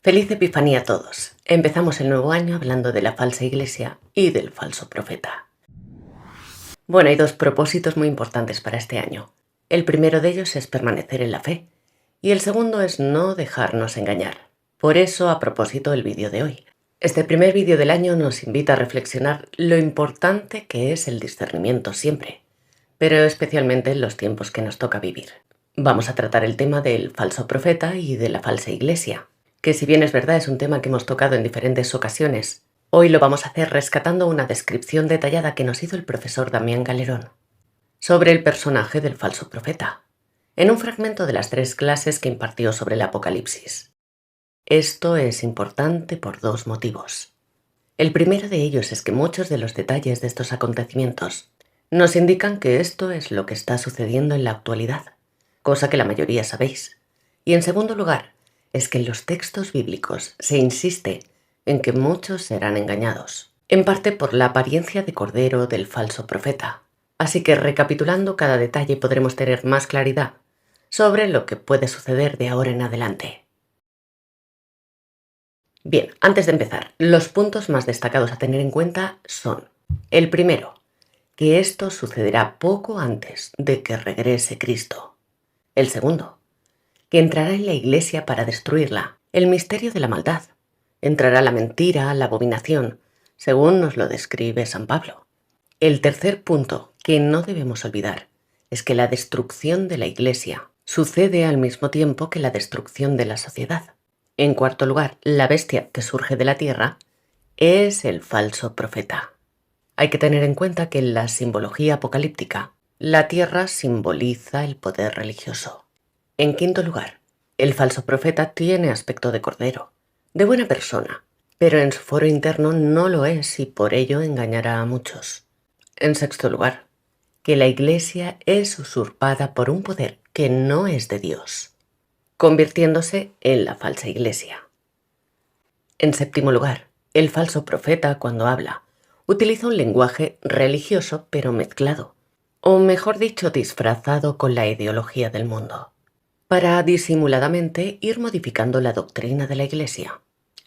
Feliz Epifanía a todos. Empezamos el nuevo año hablando de la falsa iglesia y del falso profeta. Bueno, hay dos propósitos muy importantes para este año. El primero de ellos es permanecer en la fe y el segundo es no dejarnos engañar. Por eso, a propósito del vídeo de hoy. Este primer vídeo del año nos invita a reflexionar lo importante que es el discernimiento siempre, pero especialmente en los tiempos que nos toca vivir. Vamos a tratar el tema del falso profeta y de la falsa iglesia, que si bien es verdad es un tema que hemos tocado en diferentes ocasiones, hoy lo vamos a hacer rescatando una descripción detallada que nos hizo el profesor Damián Galerón sobre el personaje del falso profeta, en un fragmento de las 3 clases que impartió sobre el Apocalipsis. Esto es importante por 2 motivos. El primero de ellos es que muchos de los detalles de estos acontecimientos nos indican que esto es lo que está sucediendo en la actualidad, cosa que la mayoría sabéis. Y en segundo lugar, es que en los textos bíblicos se insiste en que muchos serán engañados, en parte por la apariencia de cordero del falso profeta. Así que recapitulando cada detalle podremos tener más claridad sobre lo que puede suceder de ahora en adelante. Bien, antes de empezar, los puntos más destacados a tener en cuenta son: el primero, que esto sucederá poco antes de que regrese Cristo. El segundo, que entrará en la iglesia para destruirla, el misterio de la maldad. Entrará la mentira, la abominación, según nos lo describe San Pablo. El tercer punto, que no debemos olvidar, es que la destrucción de la iglesia sucede al mismo tiempo que la destrucción de la sociedad. En cuarto lugar, la bestia que surge de la tierra es el falso profeta. Hay que tener en cuenta que en la simbología apocalíptica, la tierra simboliza el poder religioso. En quinto lugar, el falso profeta tiene aspecto de cordero, de buena persona, pero en su foro interno no lo es y por ello engañará a muchos. En sexto lugar, que la iglesia es usurpada por un poder que no es de Dios, convirtiéndose en la falsa iglesia. En séptimo lugar, el falso profeta, cuando habla, utiliza un lenguaje religioso pero mezclado, o mejor dicho, disfrazado con la ideología del mundo, para disimuladamente ir modificando la doctrina de la iglesia,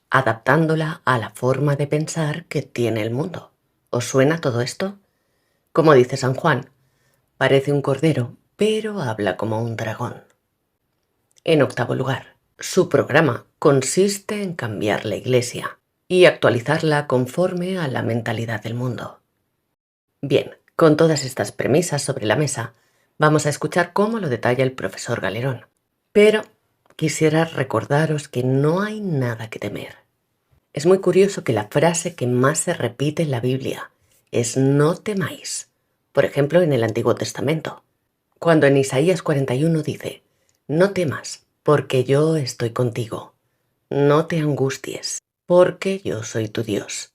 adaptándola a la forma de pensar que tiene el mundo. ¿Os suena todo esto? Como dice San Juan, parece un cordero, pero habla como un dragón. En octavo lugar, su programa consiste en cambiar la iglesia y actualizarla conforme a la mentalidad del mundo. Bien, con todas estas premisas sobre la mesa, vamos a escuchar cómo lo detalla el profesor Galerón. Pero quisiera recordaros que no hay nada que temer. Es muy curioso que la frase que más se repite en la Biblia es no temáis. Por ejemplo, en el Antiguo Testamento, cuando en Isaías 41 dice: no temas, porque yo estoy contigo. No te angusties, porque yo soy tu Dios.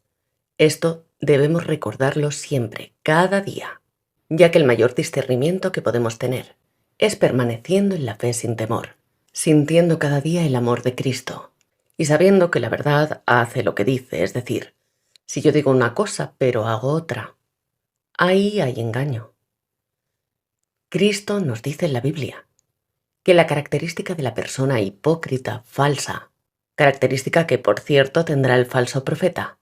Esto debemos recordarlo siempre, cada día, ya que el mayor discernimiento que podemos tener es permaneciendo en la fe sin temor, sintiendo cada día el amor de Cristo y sabiendo que la verdad hace lo que dice, es decir, si yo digo una cosa pero hago otra, ahí hay engaño. Cristo nos dice en la Biblia que la característica de la persona hipócrita, falsa, característica que por cierto tendrá el falso profeta,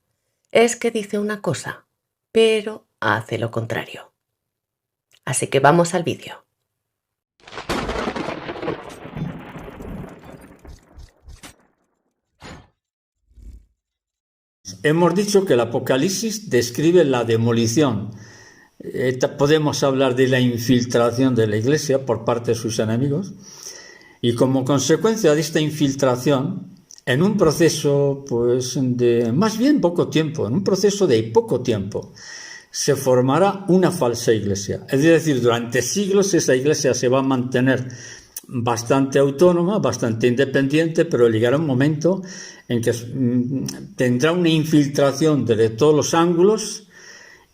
es que dice una cosa, pero hace lo contrario. Así que vamos al vídeo. Hemos dicho que el Apocalipsis describe la demolición. Podemos hablar de la infiltración de la Iglesia por parte de sus enemigos, y como consecuencia de esta infiltración, en un proceso de más bien poco tiempo, en un proceso de poco tiempo, se formará una falsa iglesia. Es decir, durante siglos esa iglesia se va a mantener bastante autónoma, bastante independiente, pero llegará un momento en que tendrá una infiltración desde todos los ángulos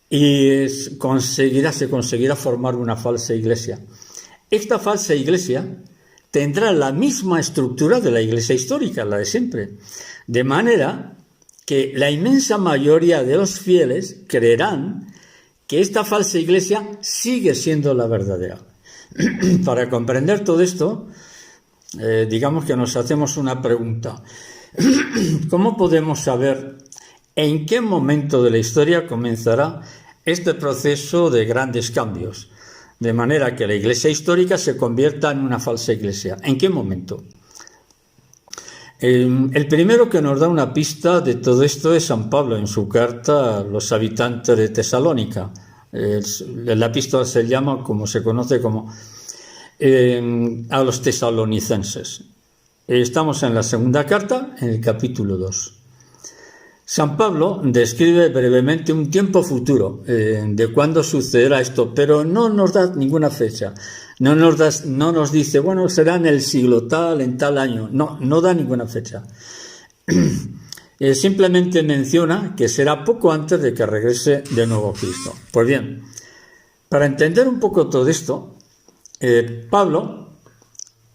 y se conseguirá formar una falsa iglesia. Esta falsa iglesia tendrá la misma estructura de la iglesia histórica, la de siempre, de manera que la inmensa mayoría de los fieles creerán que esta falsa iglesia sigue siendo la verdadera. Para comprender todo esto, digamos que nos hacemos una pregunta. ¿Cómo podemos saber en qué momento de la historia comenzará este proceso de grandes cambios? De manera que la iglesia histórica se convierta en una falsa iglesia. ¿En qué momento? El primero que nos da una pista de todo esto es San Pablo en su carta a los habitantes de Tesalónica. La epístola se llama, como se conoce como a los tesalonicenses. Estamos en la segunda carta, en el capítulo 2. San Pablo describe brevemente un tiempo futuro de cuándo sucederá esto, pero no nos da ninguna fecha. No nos dice, bueno, será en el siglo tal, en tal año. No da ninguna fecha. Simplemente menciona que será poco antes de que regrese de nuevo Cristo. Pues bien, para entender un poco todo esto, Pablo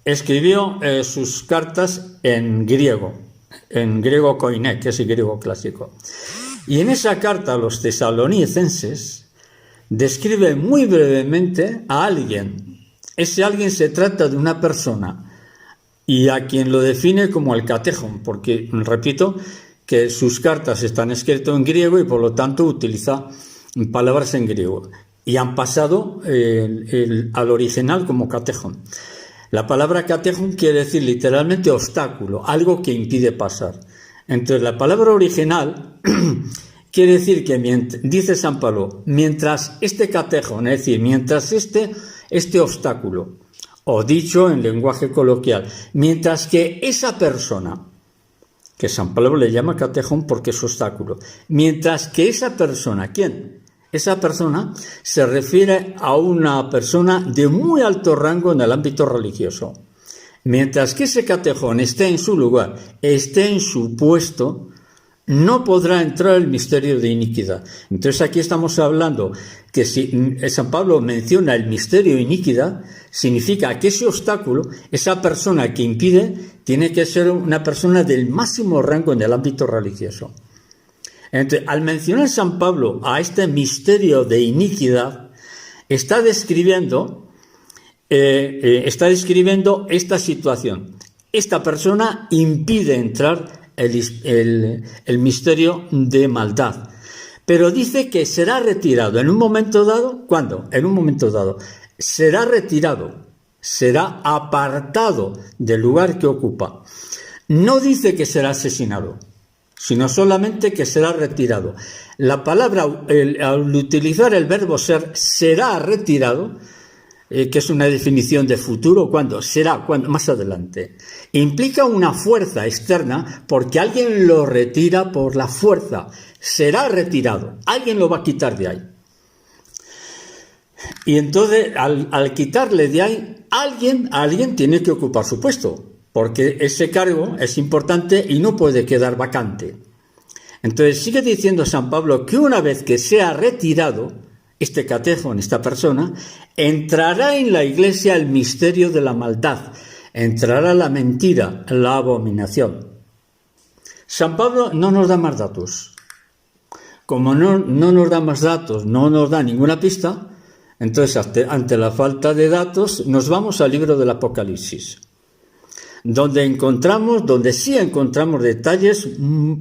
escribió sus cartas en griego koiné, que es el griego clásico. Y en esa carta a los tesalonicenses describe muy brevemente a alguien. Ese alguien se trata de una persona y a quien lo define como el catejón, porque, repito, que sus cartas están escritas en griego y por lo tanto utiliza palabras en griego. Y han pasado al original como catejón. La palabra catejón quiere decir literalmente obstáculo, algo que impide pasar. Entonces la palabra original quiere decir que, dice San Pablo, mientras este catejón, es decir, mientras este obstáculo, o dicho en lenguaje coloquial, mientras que esa persona, que San Pablo le llama catejón porque es obstáculo, mientras que esa persona, ¿quién? Esa persona se refiere a una persona de muy alto rango en el ámbito religioso. Mientras que ese catejón esté en su lugar, esté en su puesto, no podrá entrar el misterio de iniquidad. Entonces aquí estamos hablando que si San Pablo menciona el misterio de iniquidad, significa que ese obstáculo, esa persona que impide, tiene que ser una persona del máximo rango en el ámbito religioso. Entonces, al mencionar San Pablo a este misterio de iniquidad, está describiendo esta situación. Esta persona impide entrar el misterio de maldad, pero dice que será retirado en un momento dado. ¿Cuándo? En un momento dado. Será retirado, será apartado del lugar que ocupa. No dice que será asesinado, sino solamente que será retirado. La palabra, al utilizar el verbo ser, será retirado, que es una definición de futuro, ¿cuándo? Será, ¿cuándo? Más adelante. Implica una fuerza externa porque alguien lo retira por la fuerza. Será retirado, alguien lo va a quitar de ahí. Y entonces, al quitarle de ahí, alguien tiene que ocupar su puesto, porque ese cargo es importante y no puede quedar vacante. Entonces sigue diciendo San Pablo que una vez que sea retirado este catejón, esta persona, entrará en la iglesia el misterio de la maldad, entrará la mentira, la abominación. San Pablo no nos da más datos. Como no nos da más datos, no nos da ninguna pista, entonces ante la falta de datos nos vamos al libro del Apocalipsis, donde sí encontramos detalles,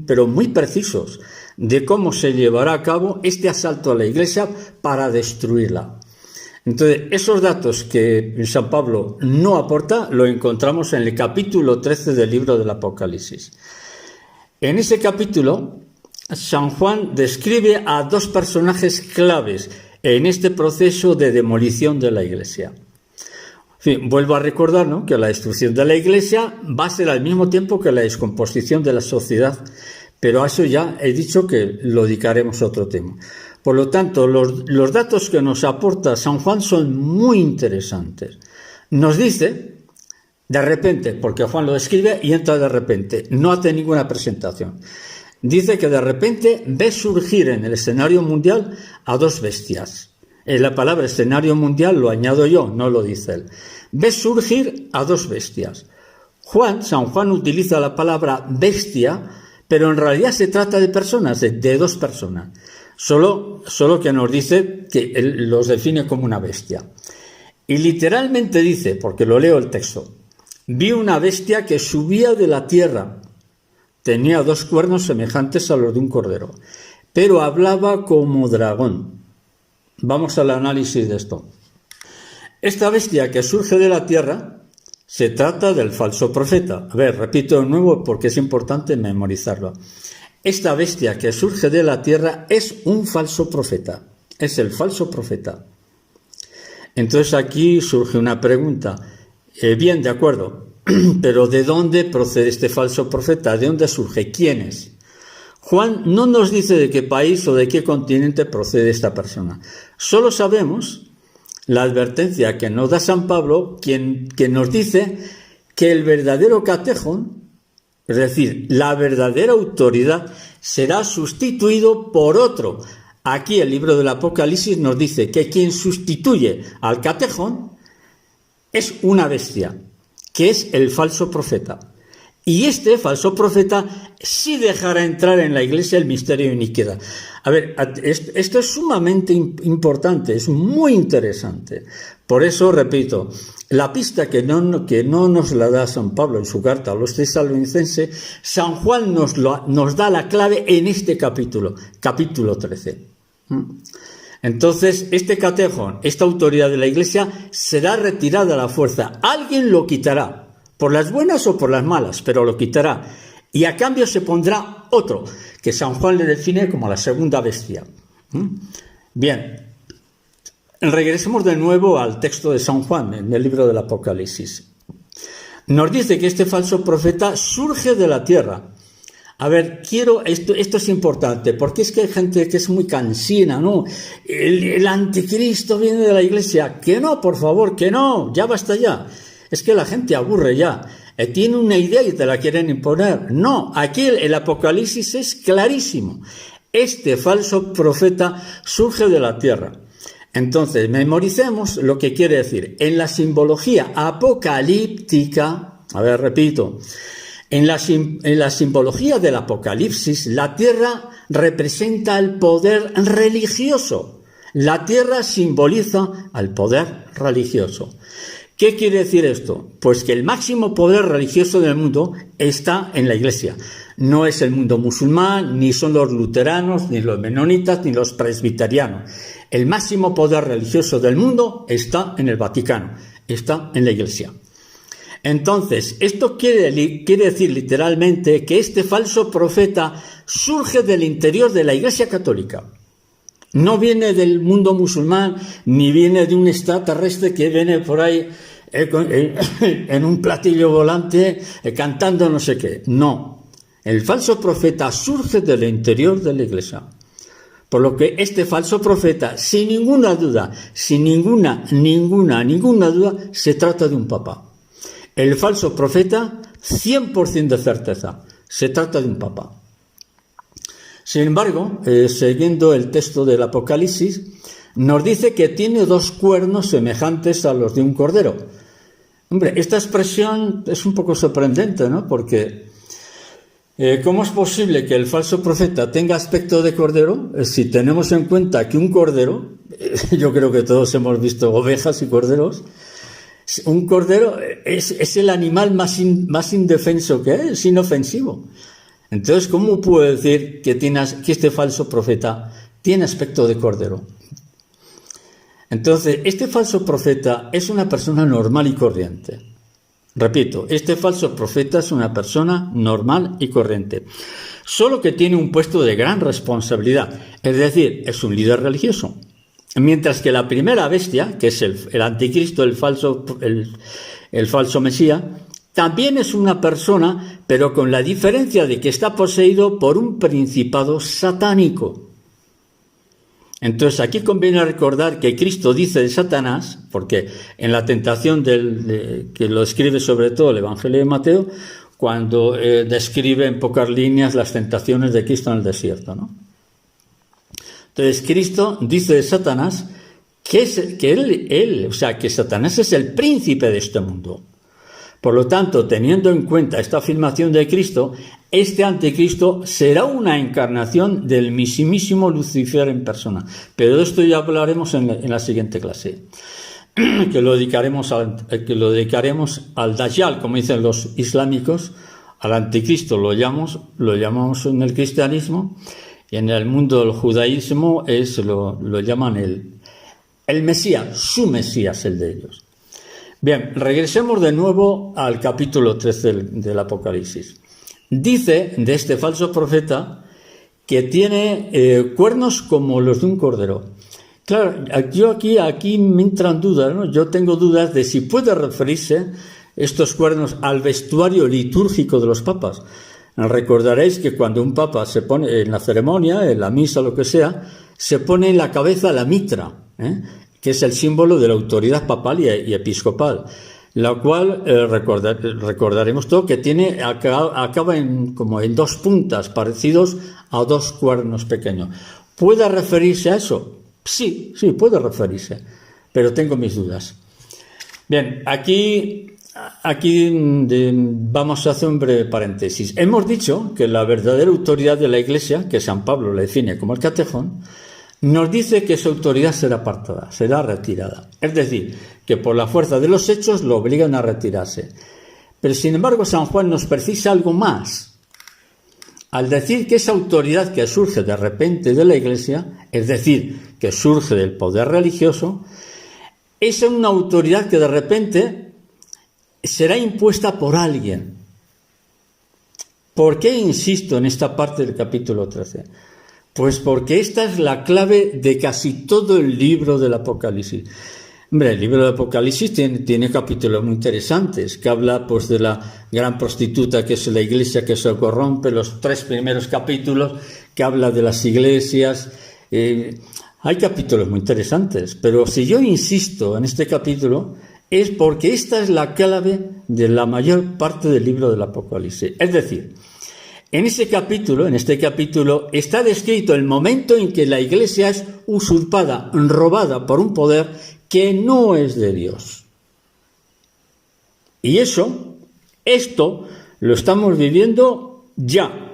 pero muy precisos, de cómo se llevará a cabo este asalto a la iglesia para destruirla. Entonces, esos datos que San Pablo no aporta, lo encontramos en el capítulo 13 del libro del Apocalipsis. En ese capítulo, San Juan describe a dos personajes claves en este proceso de demolición de la iglesia. En fin, vuelvo a recordar, ¿no?, que la destrucción de la iglesia va a ser al mismo tiempo que la descomposición de la sociedad, pero a eso ya he dicho que lo dedicaremos a otro tema. Por lo tanto, los datos que nos aporta San Juan son muy interesantes. Nos dice, de repente, porque Juan lo describe y entra de repente, no hace ninguna presentación. Dice que de repente ve surgir en el escenario mundial a dos bestias. La palabra escenario mundial lo añado yo, no lo dice él. Ve surgir a dos bestias. San Juan utiliza la palabra bestia, pero en realidad se trata de personas, de dos personas. Solo que nos dice que él los define como una bestia. Y literalmente dice, porque lo leo el texto, vi una bestia que subía de la tierra, tenía 2 cuernos semejantes a los de un cordero, pero hablaba como dragón. Vamos al análisis de esto. Esta bestia que surge de la tierra se trata del falso profeta. A ver, repito de nuevo porque es importante memorizarlo. Esta bestia que surge de la tierra es un falso profeta, es el falso profeta. Entonces aquí surge una pregunta. Bien, de acuerdo, pero ¿de dónde procede este falso profeta? ¿De dónde surge? ¿Quién es? Juan no nos dice de qué país o de qué continente procede esta persona. Solo sabemos la advertencia que nos da San Pablo, que nos dice que el verdadero catejón, es decir, la verdadera autoridad, será sustituido por otro. Aquí el libro del Apocalipsis nos dice que quien sustituye al catejón es una bestia, que es el falso profeta. Y este falso profeta sí dejará entrar en la iglesia el misterio de iniquidad. A ver, esto es sumamente importante, es muy interesante. Por eso, repito, la pista que no nos la da San Pablo en su carta a los tesalonicenses, San Juan nos da la clave en este capítulo 13. Entonces, este catejón, esta autoridad de la iglesia, será retirada a la fuerza. Alguien lo quitará. Por las buenas o por las malas, pero lo quitará. Y a cambio se pondrá otro, que San Juan le define como la segunda bestia. Bien, regresemos de nuevo al texto de San Juan, en el libro del Apocalipsis. Nos dice que este falso profeta surge de la tierra. A ver, esto es importante, porque es que hay gente que es muy cansina, ¿no? El anticristo viene de la iglesia. Que no, por favor, que no, ya basta ya. Es que la gente aburre ya, tiene una idea y te la quieren imponer. No, aquí el Apocalipsis es clarísimo. Este falso profeta surge de la tierra. Entonces, memoricemos lo que quiere decir. En la simbología apocalíptica, a ver, repito, en la simbología del Apocalipsis, la tierra representa el poder religioso. La tierra simboliza al poder religioso. ¿Qué quiere decir esto? Pues que el máximo poder religioso del mundo está en la iglesia. No es el mundo musulmán, ni son los luteranos, ni los menonitas, ni los presbiterianos. El máximo poder religioso del mundo está en el Vaticano, está en la iglesia. Entonces, esto quiere decir literalmente que este falso profeta surge del interior de la iglesia católica. No viene del mundo musulmán, ni viene de un extraterrestre que viene por ahí en un platillo volante cantando no sé qué. No, el falso profeta surge del interior de la iglesia. Por lo que este falso profeta, sin ninguna duda, sin ninguna duda, se trata de un papa. El falso profeta, 100% de certeza, se trata de un papa. Sin embargo, siguiendo el texto del Apocalipsis, nos dice que tiene 2 cuernos semejantes a los de un cordero. Hombre, esta expresión es un poco sorprendente, ¿no? Porque ¿cómo es posible que el falso profeta tenga aspecto de cordero si tenemos en cuenta que un cordero, yo creo que todos hemos visto ovejas y corderos, un cordero es el animal más indefenso que es inofensivo? Entonces, ¿cómo puedo decir que este falso profeta tiene aspecto de cordero? Entonces, este falso profeta es una persona normal y corriente. Repito, este falso profeta es una persona normal y corriente, solo que tiene un puesto de gran responsabilidad, es decir, es un líder religioso. Mientras que la primera bestia, que es el anticristo, el falso Mesías, también es una persona, pero con la diferencia de que está poseído por un principado satánico. Entonces aquí conviene recordar que Cristo dice de Satanás, porque en la tentación que lo escribe sobre todo el Evangelio de Mateo, cuando describe en pocas líneas las tentaciones de Cristo en el desierto, ¿no? Entonces Cristo dice de Satanás que Satanás es el príncipe de este mundo. Por lo tanto, teniendo en cuenta esta afirmación de Cristo, este anticristo será una encarnación del mismísimo Lucifer en persona. Pero de esto ya hablaremos en la siguiente clase, que lo dedicaremos al Dajjal, como dicen los islámicos, Al anticristo lo llamamos en el cristianismo, y en el mundo del judaísmo lo llaman el Mesías, su Mesías, el de ellos. Bien, regresemos de nuevo al capítulo 13 del Apocalipsis. Dice de este falso profeta que tiene cuernos como los de un cordero. Claro, yo aquí me entran dudas, ¿no? Yo tengo dudas de si puede referirse estos cuernos al vestuario litúrgico de los papas. Recordaréis que cuando un papa se pone en la ceremonia, en la misa, lo que sea, se pone en la cabeza la mitra, que es el símbolo de la autoridad papal y episcopal, la cual recordaremos todo que acaba como en dos puntas parecidos a dos cuernos pequeños. ¿Puede referirse a eso? Sí, puede referirse, pero tengo mis dudas. Bien, aquí vamos a hacer un breve paréntesis. Hemos dicho que la verdadera autoridad de la Iglesia, que San Pablo la define como el Catejón, nos dice que su autoridad será apartada, será retirada. Es decir, que por la fuerza de los hechos lo obligan a retirarse. Pero sin embargo, San Juan nos precisa algo más. Al decir que esa autoridad que surge de repente de la Iglesia, es decir, que surge del poder religioso, es una autoridad que de repente será impuesta por alguien. ¿Por qué insisto en esta parte del capítulo 13? Pues porque esta es la clave de casi todo el libro del Apocalipsis. Hombre, el libro del Apocalipsis tiene capítulos muy interesantes, que habla pues de la gran prostituta que es la iglesia que se corrompe, los 3 primeros capítulos, que habla de las iglesias. Hay capítulos muy interesantes, pero si yo insisto en este capítulo, es porque esta es la clave de la mayor parte del libro del Apocalipsis. Es decir, en este capítulo, está descrito el momento en que la Iglesia es usurpada, robada por un poder que no es de Dios. Y esto lo estamos viviendo ya.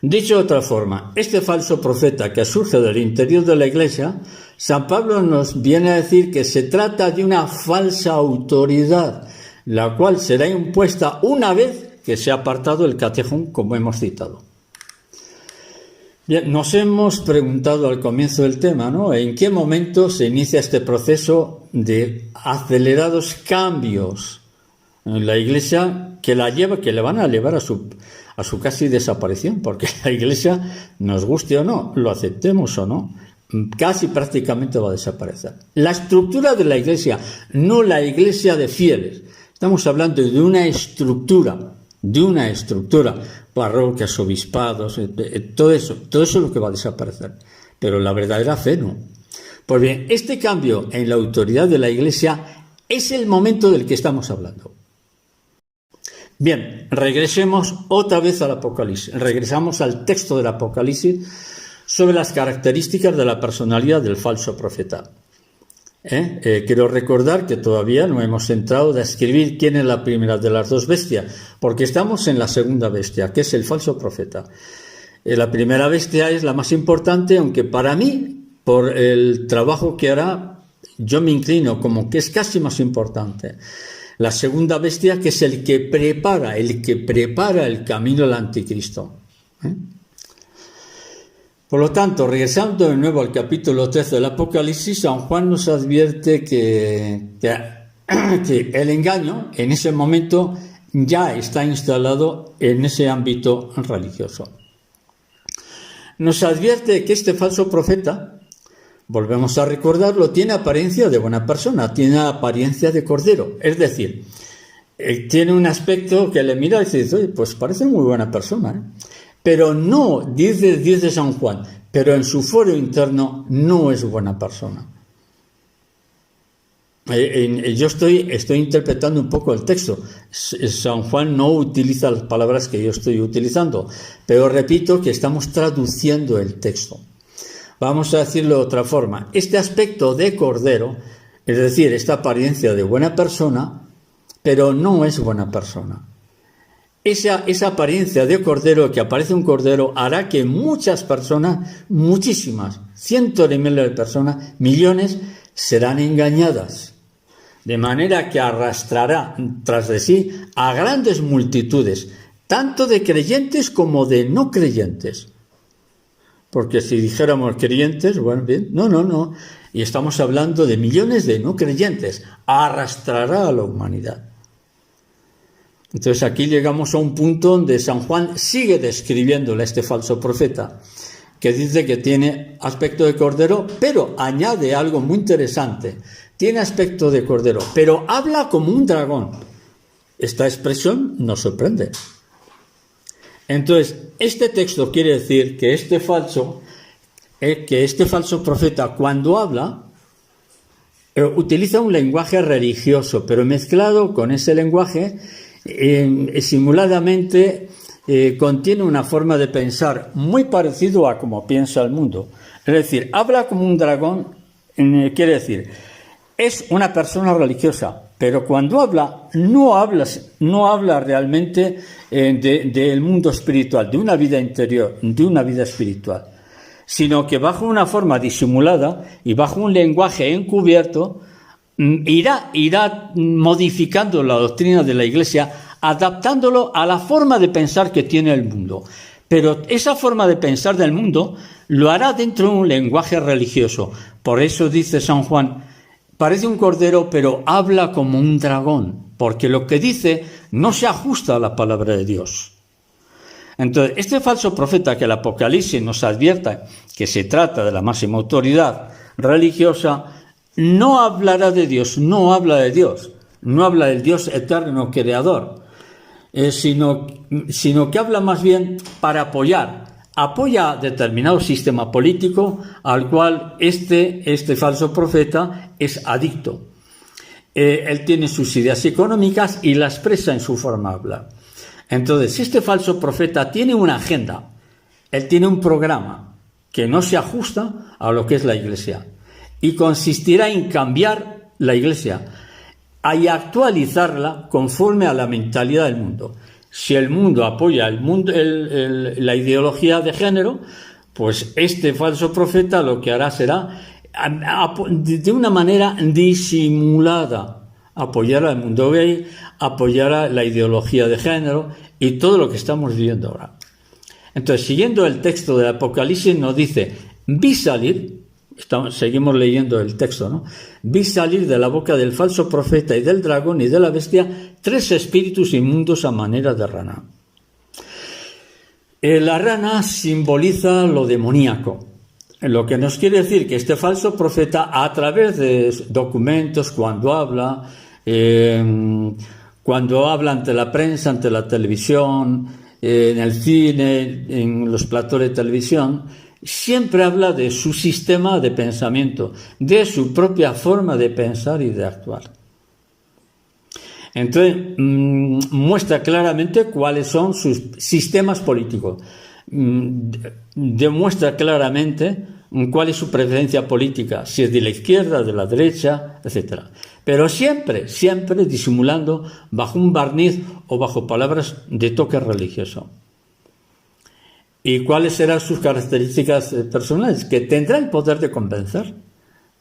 Dicho de otra forma, este falso profeta que surge del interior de la Iglesia, San Pablo nos viene a decir que se trata de una falsa autoridad, la cual será impuesta una vez que se ha apartado el Catejón, como hemos citado. Bien, nos hemos preguntado al comienzo del tema, ¿no? ¿En qué momento se inicia este proceso de acelerados cambios en la Iglesia que le van a llevar a su casi desaparición? Porque la Iglesia, nos guste o no, lo aceptemos o no, casi prácticamente va a desaparecer. La estructura de la Iglesia, no la Iglesia de fieles. Estamos hablando de una estructura, parroquias, obispados, todo eso es lo que va a desaparecer. Pero la verdadera fe no. Pues bien, este cambio en la autoridad de la Iglesia es el momento del que estamos hablando. Bien, regresemos otra vez al Apocalipsis. Regresamos al texto del Apocalipsis sobre las características de la personalidad del falso profeta. Quiero recordar que todavía no hemos entrado a describir quién es la primera de las dos bestias, porque estamos en la segunda bestia, que es el falso profeta. La primera bestia es la más importante, aunque para mí, por el trabajo que hará, yo me inclino como que es casi más importante. La segunda bestia, que es el que prepara el camino al anticristo. Por lo tanto, regresando de nuevo al capítulo 13 del Apocalipsis, San Juan nos advierte que el engaño en ese momento ya está instalado en ese ámbito religioso. Nos advierte que este falso profeta, volvemos a recordarlo, tiene apariencia de buena persona, tiene apariencia de cordero, es decir, tiene un aspecto que le mira y dice, oye, pues parece muy buena persona, Pero no, dice San Juan, pero en su foro interno no es buena persona. Yo estoy interpretando un poco el texto. San Juan no utiliza las palabras que yo estoy utilizando, pero repito que estamos traduciendo el texto. Vamos a decirlo de otra forma. Este aspecto de cordero, es decir, esta apariencia de buena persona, pero no es buena persona. Esa apariencia de cordero, que aparece un cordero, hará que muchas personas, muchísimas, cientos de miles de personas, millones, serán engañadas. de manera que arrastrará tras de sí a grandes multitudes, tanto de creyentes como de no creyentes. Porque si dijéramos creyentes, bueno, bien, no. Y estamos hablando de millones de no creyentes. Arrastrará a la humanidad. Entonces aquí llegamos a un punto donde San Juan sigue describiéndole a este falso profeta, que dice que tiene aspecto de cordero, pero añade algo muy interesante. Tiene aspecto de cordero, pero habla como un dragón. Esta expresión nos sorprende. Entonces, este texto quiere decir que este falso profeta, cuando habla, utiliza un lenguaje religioso, pero mezclado con ese lenguaje, simuladamente contiene una forma de pensar muy parecido a como piensa el mundo. Es decir, habla como un dragón, quiere decir, es una persona religiosa, pero cuando habla, no habla realmente del mundo espiritual, de una vida interior, de una vida espiritual, sino que bajo una forma disimulada y bajo un lenguaje encubierto, irá modificando la doctrina de la Iglesia, adaptándolo a la forma de pensar que tiene el mundo. Pero esa forma de pensar del mundo lo hará dentro de un lenguaje religioso. Por eso dice San Juan, parece un cordero, pero habla como un dragón, porque lo que dice no se ajusta a la palabra de Dios. Entonces, este falso profeta que el Apocalipsis nos advierta que se trata de la máxima autoridad religiosa, no hablará de Dios, no habla de Dios, no habla del Dios eterno creador, sino que habla más bien para apoya determinado sistema político al cual este falso profeta es adicto. Él tiene sus ideas económicas y las expresa en su forma de hablar. Entonces, este falso profeta tiene una agenda, él tiene un programa que no se ajusta a lo que es la Iglesia y consistirá en cambiar la Iglesia y actualizarla conforme a la mentalidad del mundo. Si el mundo apoya la ideología de género, pues este falso profeta lo que hará será, de una manera disimulada, apoyar al mundo gay, apoyar a la ideología de género y todo lo que estamos viviendo ahora. Entonces, siguiendo el texto del Apocalipsis, nos dice, vi salir, seguimos leyendo el texto, ¿no? Vi salir de la boca del falso profeta y del dragón y de la bestia 3 espíritus inmundos a manera de rana. La rana simboliza lo demoníaco, lo que nos quiere decir que este falso profeta, a través de documentos, cuando habla ante la prensa, ante la televisión, en el cine, en los platos de televisión, siempre habla de su sistema de pensamiento, de su propia forma de pensar y de actuar. Entonces, muestra claramente cuáles son sus sistemas políticos, demuestra claramente cuál es su preferencia política, si es de la izquierda, de la derecha, etc. Pero siempre disimulando bajo un barniz o bajo palabras de toque religioso. ¿Y cuáles serán sus características personales? Que tendrá el poder de convencer,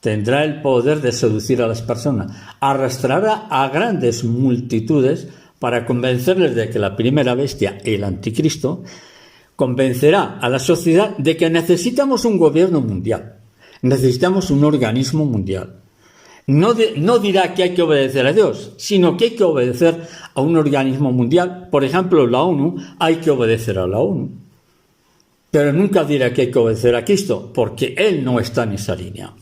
tendrá el poder de seducir a las personas, arrastrará a grandes multitudes para convencerles de que la primera bestia, el anticristo, convencerá a la sociedad de que necesitamos un gobierno mundial, necesitamos un organismo mundial. No dirá que hay que obedecer a Dios, sino que hay que obedecer a un organismo mundial. Por ejemplo, la ONU, hay que obedecer a la ONU. Pero nunca dirá que hay que obedecer a Cristo, porque Él no está en esa línea.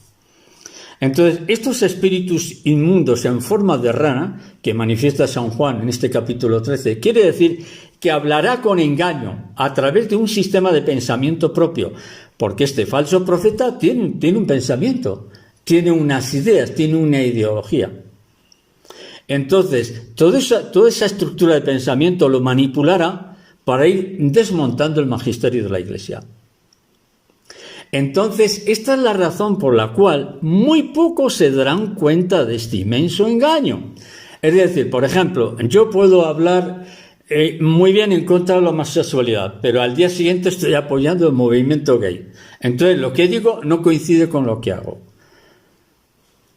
Entonces, estos espíritus inmundos en forma de rana, que manifiesta San Juan en este capítulo 13, quiere decir que hablará con engaño a través de un sistema de pensamiento propio, porque este falso profeta tiene un pensamiento, tiene unas ideas, tiene una ideología. Entonces, toda esa estructura de pensamiento lo manipulará para ir desmontando el magisterio de la Iglesia. Entonces, esta es la razón por la cual muy pocos se darán cuenta de este inmenso engaño. Es decir, por ejemplo, yo puedo hablar muy bien en contra de la homosexualidad, pero al día siguiente estoy apoyando el movimiento gay. Entonces, lo que digo no coincide con lo que hago.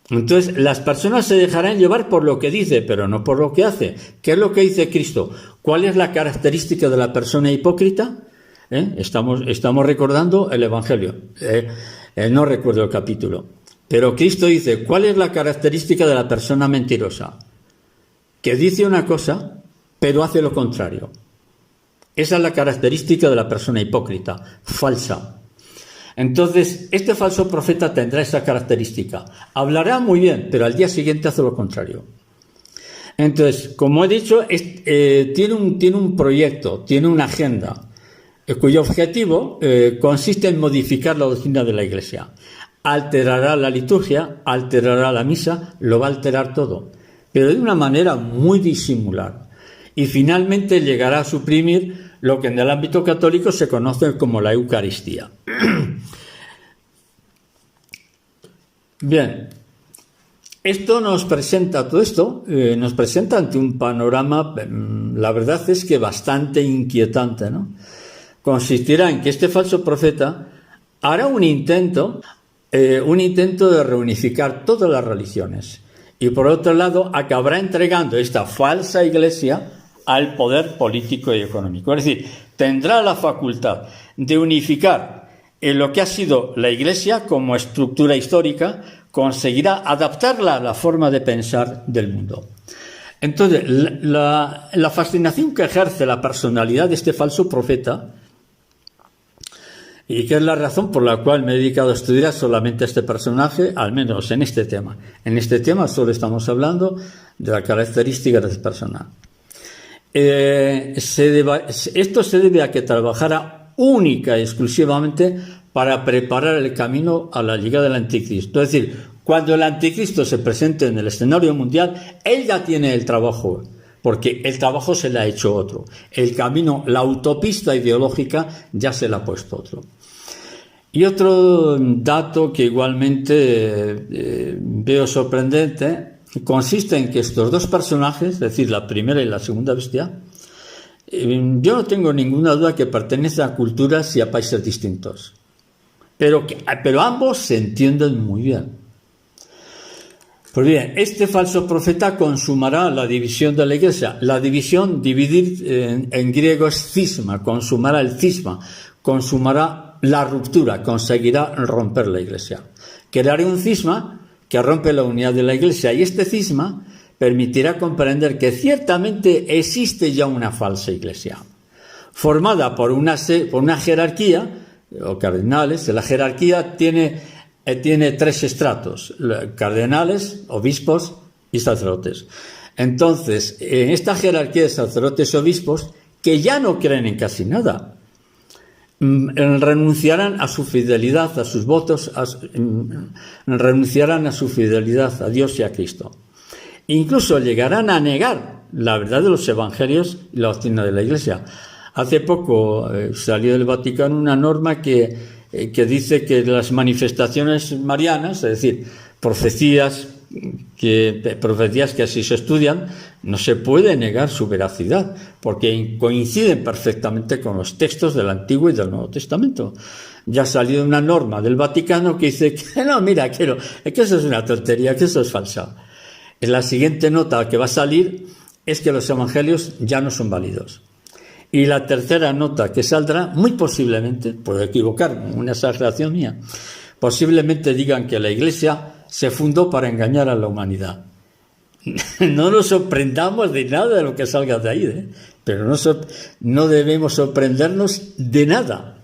Entonces, las personas se dejarán llevar por lo que dice, pero no por lo que hace. ¿Qué es lo que dice Cristo? ¿Cuál es la característica de la persona hipócrita? Estamos recordando el Evangelio. No recuerdo el capítulo. Pero Cristo dice, ¿cuál es la característica de la persona mentirosa? Que dice una cosa, pero hace lo contrario. Esa es la característica de la persona hipócrita, falsa. Entonces, este falso profeta tendrá esa característica. Hablará muy bien, pero al día siguiente hace lo contrario. Entonces, como he dicho, tiene un proyecto, tiene una agenda, cuyo objetivo consiste en modificar la doctrina de la Iglesia. Alterará la liturgia, alterará la misa, lo va a alterar todo, pero de una manera muy disimular. Y finalmente llegará a suprimir lo que en el ámbito católico se conoce como la Eucaristía. Bien, nos presenta ante un panorama, la verdad es que bastante inquietante, ¿no? Consistirá en que este falso profeta hará un intento de reunificar todas las religiones y por otro lado acabará entregando esta falsa iglesia al poder político y económico. Es decir, tendrá la facultad de unificar en lo que ha sido la Iglesia como estructura histórica, conseguirá adaptarla a la forma de pensar del mundo. Entonces, la fascinación que ejerce la personalidad de este falso profeta, y que es la razón por la cual me he dedicado a estudiar solamente este personaje, al menos en este tema. En este tema solo estamos hablando de la característica de este personaje. Esto se debe a que trabajara única y exclusivamente para preparar el camino a la llegada del anticristo. Es decir, cuando el anticristo se presente en el escenario mundial, él ya tiene el trabajo, porque el trabajo se le ha hecho otro. El camino, la autopista ideológica ya se le ha puesto otro. Y otro dato que igualmente veo sorprendente consiste en que estos dos personajes, es decir, la primera y la segunda bestia, yo no tengo ninguna duda que pertenecen a culturas y a países distintos, pero ambos se entienden muy bien. Pues bien, este falso profeta consumará la división de la Iglesia. La división, dividir en griego es cisma, consumará el cisma, consumará la ruptura, conseguirá romper la Iglesia. Creará un cisma que rompe la unidad de la Iglesia y este cisma permitirá comprender que ciertamente existe ya una falsa Iglesia, formada por una jerarquía, o cardenales. La jerarquía tiene tres estratos: cardenales, obispos y sacerdotes. Entonces, en esta jerarquía de sacerdotes y obispos, que ya no creen en casi nada, renunciarán a su fidelidad, a sus votos, renunciarán a su fidelidad a Dios y a Cristo. Incluso llegarán a negar la verdad de los evangelios y la doctrina de la Iglesia. Hace poco salió del Vaticano una norma que dice que las manifestaciones marianas, es decir, profecías que así se estudian, no se puede negar su veracidad, porque coinciden perfectamente con los textos del Antiguo y del Nuevo Testamento. Ya ha salido una norma del Vaticano que dice que no, mira, que eso es una tontería, que eso es falsa. En la siguiente nota que va a salir es que los evangelios ya no son válidos. Y la tercera nota que saldrá, muy posiblemente, puedo equivocarme, una exageración mía, posiblemente digan que la Iglesia se fundó para engañar a la humanidad. No nos sorprendamos de nada de lo que salga de ahí, pero no debemos sorprendernos de nada.